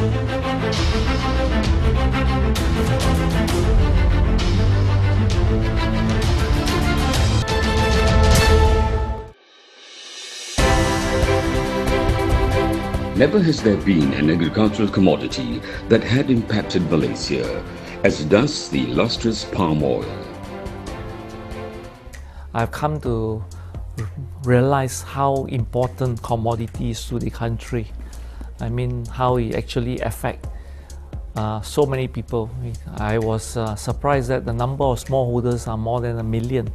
Never has there been an agricultural commodity that had impacted Malaysia as does the illustrious palm oil. I've come to realize how important commodity is to the country. I mean, how it actually affects so many people. I was surprised that the number of smallholders are more than 1 million,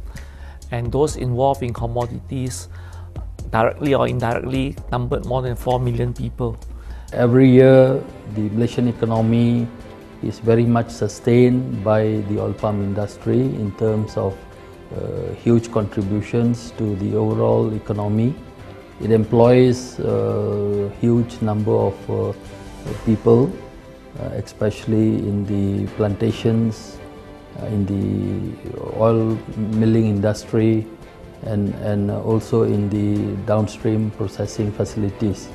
and those involved in commodities directly or indirectly numbered more than 4 million people. Every year, the Malaysian economy is very much sustained by the oil palm industry in terms of huge contributions to the overall economy. It employs a huge number of people, especially in the plantations, in the oil milling industry, and also in the downstream processing facilities.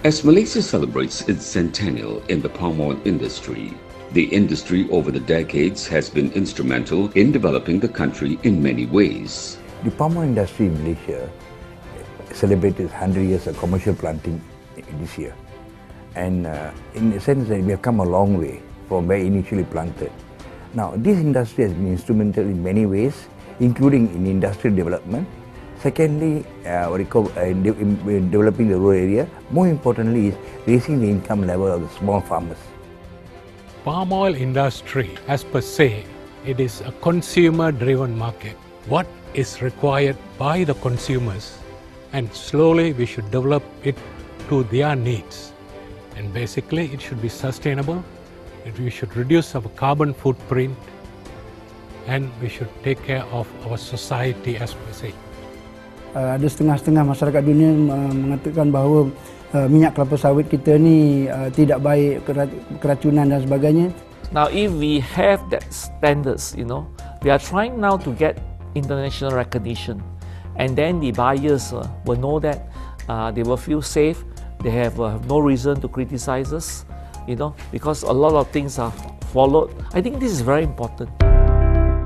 As Malaysia celebrates its centennial in the palm oil industry, the industry over the decades has been instrumental in developing the country in many ways. The palm oil industry in Malaysia celebrated 100 years of commercial planting this year. And in a sense, we have come a long way from where initially planted. Now, this industry has been instrumental in many ways, including in industrial development. Secondly, in developing the rural area. More importantly is raising the income level of the small farmers. Palm oil industry, as per se, it is a consumer-driven market. What is required by the consumers, and slowly we should develop it to their needs. And basically, it should be sustainable. We should reduce our carbon footprint, and we should take care of our society as per se. Ada setengah-setengah masyarakat dunia mengatakan bahawa minyak kelapa sawit kita ni tidak baik, keracunan dan sebagainya. Now, if we have that standards, we are trying now to get international recognition, and then the buyers will know that they will feel safe. They have no reason to criticize us, because a lot of things are followed. I think this is very important.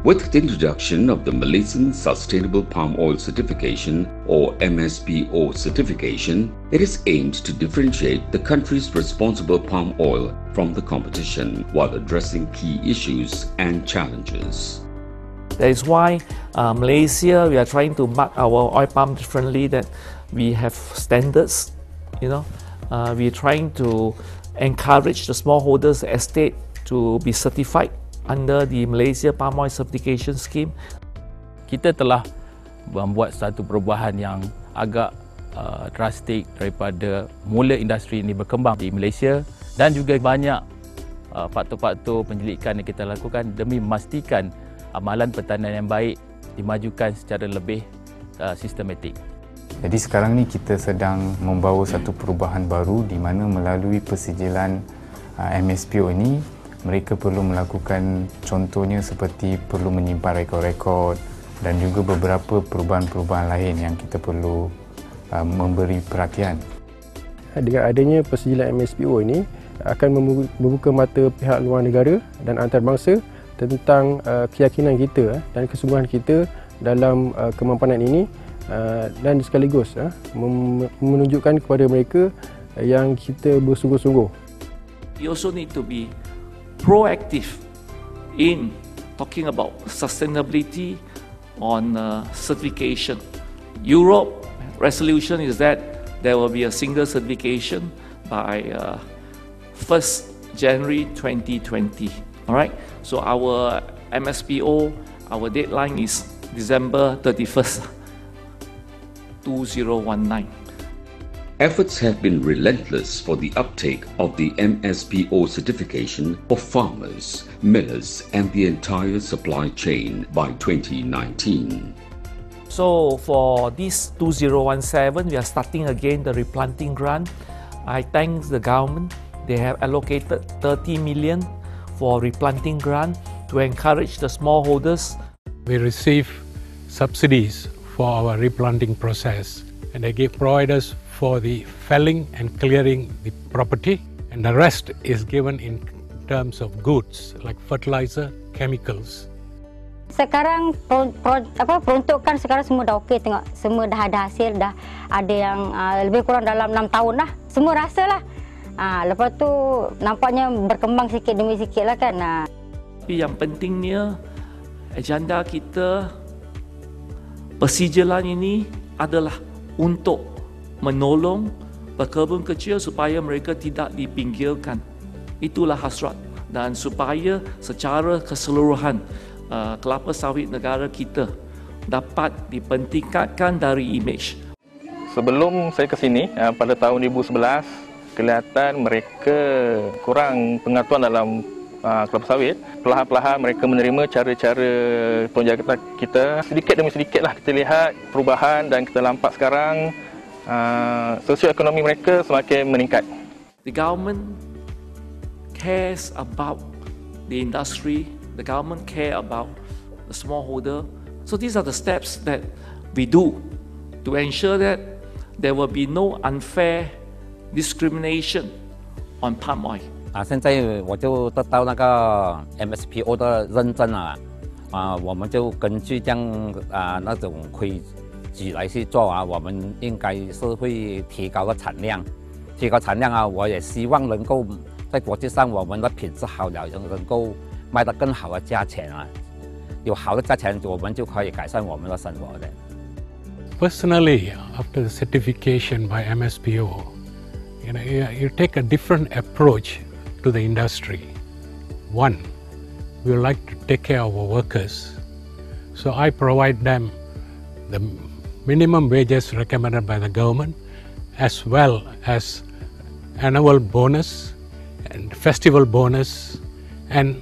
With the introduction of the Malaysian Sustainable Palm Oil Certification or MSPO certification, it is aimed to differentiate the country's responsible palm oil from the competition while addressing key issues and challenges. That is why Malaysia, we are trying to mark our oil palm differently, that we have standards, we are trying to encourage the smallholders estate to be certified under the Malaysia Palm Oil Certification Scheme. Kita telah membuat satu perubahan yang agak drastik daripada mula industri ini berkembang di Malaysia, dan juga banyak faktor-faktor penyelidikan yang kita lakukan demi memastikan amalan pertanian yang baik dimajukan secara lebih sistematik. Jadi sekarang ni kita sedang membawa satu perubahan baru di mana melalui persijilan MSPO ini mereka perlu melakukan contohnya seperti perlu menyimpan rekod-rekod dan juga beberapa perubahan-perubahan lain yang kita perlu memberi perhatian. Dengan adanya persijilan MSPO ini akan membuka mata pihak luar negara dan antarabangsa tentang keyakinan kita dan kesungguhan kita dalam kemampanan ini, dan sekaligus menunjukkan kepada mereka yang kita bersungguh-sungguh. We also need to be proactive in talking about sustainability on certification. Europe resolution is that there will be a single certification by 1st January 2020. All right. So our MSPO, our deadline is December 31st, 2019. Efforts have been relentless for the uptake of the MSPO certification for farmers, millers and the entire supply chain by 2019. So for this 2017, we are starting again the replanting grant. I thank the government. They have allocated 30 million for replanting grant to encourage the smallholders. We receive subsidies for our replanting process, and they provide us for the felling and clearing the property. and the rest is given in terms of goods like fertilizer, chemicals. Sekarang peruntukan sekarang semua dah okey, tengok semua dah ada hasil, dah ada yang lebih kurang dalam 6 tahun dah. Semua rasalah. Lepas tu nampaknya berkembang sikit demi sikit lah kan. Tapi yang pentingnya agenda kita persijilan ini adalah untuk menolong pekebun kecil supaya mereka tidak dipinggirkan. Itulah hasrat, dan supaya secara keseluruhan kelapa sawit negara kita dapat dipentingkan dari imej. Sebelum saya ke sini pada tahun 2011, kelihatan mereka kurang pengetahuan dalam kelapa sawit. Perlahan-perlahan mereka menerima cara-cara penjagaan kita. Sedikit demi sedikit lah kita lihat perubahan, dan kita nampak sekarang sosioekonomi mereka semakin meningkat. The government cares about the industry. The government care about the smallholder. So these are the steps that we do to ensure that there will be no unfair discrimination on palm oil. 现在我就得到那个 MSPO 的认证了，我们就根据这样那种规矩来去做我们应该是会提高个产量，我也希望能够在国际上我们的品质好了，能够卖到更好的价钱有好的价钱，我们就可以改善我们的生活的。Personally, after the certification by MSPO, you take a different approach to the industry. One, we would like to take care of our workers. So I provide them the minimum wages recommended by the government, as well as annual bonus and festival bonus, and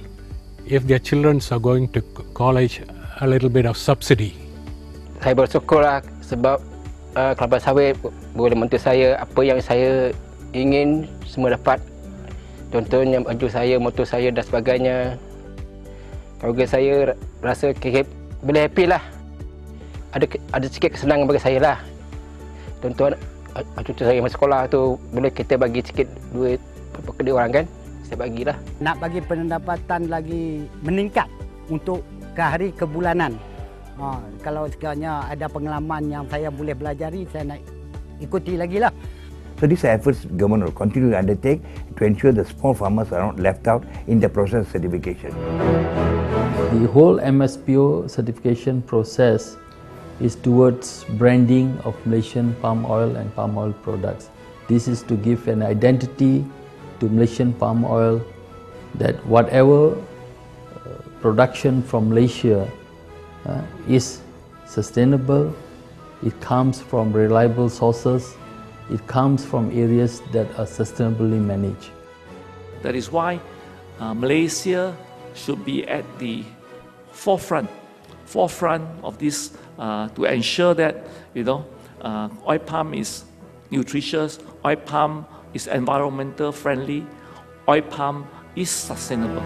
if their children are going to college, a little bit of subsidy. Saya bersyukurlah sebab kelapa sawit boleh bantu saya apa yang saya ingin semua dapat. Contohnya baju saya, motor saya dan sebagainya. Keluarga saya rasa boleh happy lah. Ada sikit kesenangan bagi saya lah. Contoh saya masuk sekolah tu boleh kita bagi sikit duit ke dia orang kan. Saya bagilah. Nak bagi pendapatan lagi meningkat untuk ke hari ke bulanan. Kalau sekiranya ada pengalaman yang saya boleh belajari, saya nak ikuti lagi lah. So these efforts government will continue to undertake to ensure the small farmers are not left out in the process of certification. The whole MSPO certification process is towards branding of Malaysian palm oil and palm oil products. This is to give an identity to Malaysian palm oil, that whatever production from Malaysia is sustainable, it comes from reliable sources, it comes from areas that are sustainably managed. That is why Malaysia should be at the forefront of this to ensure that oil palm is nutritious, oil palm is environmental friendly, oil palm is sustainable.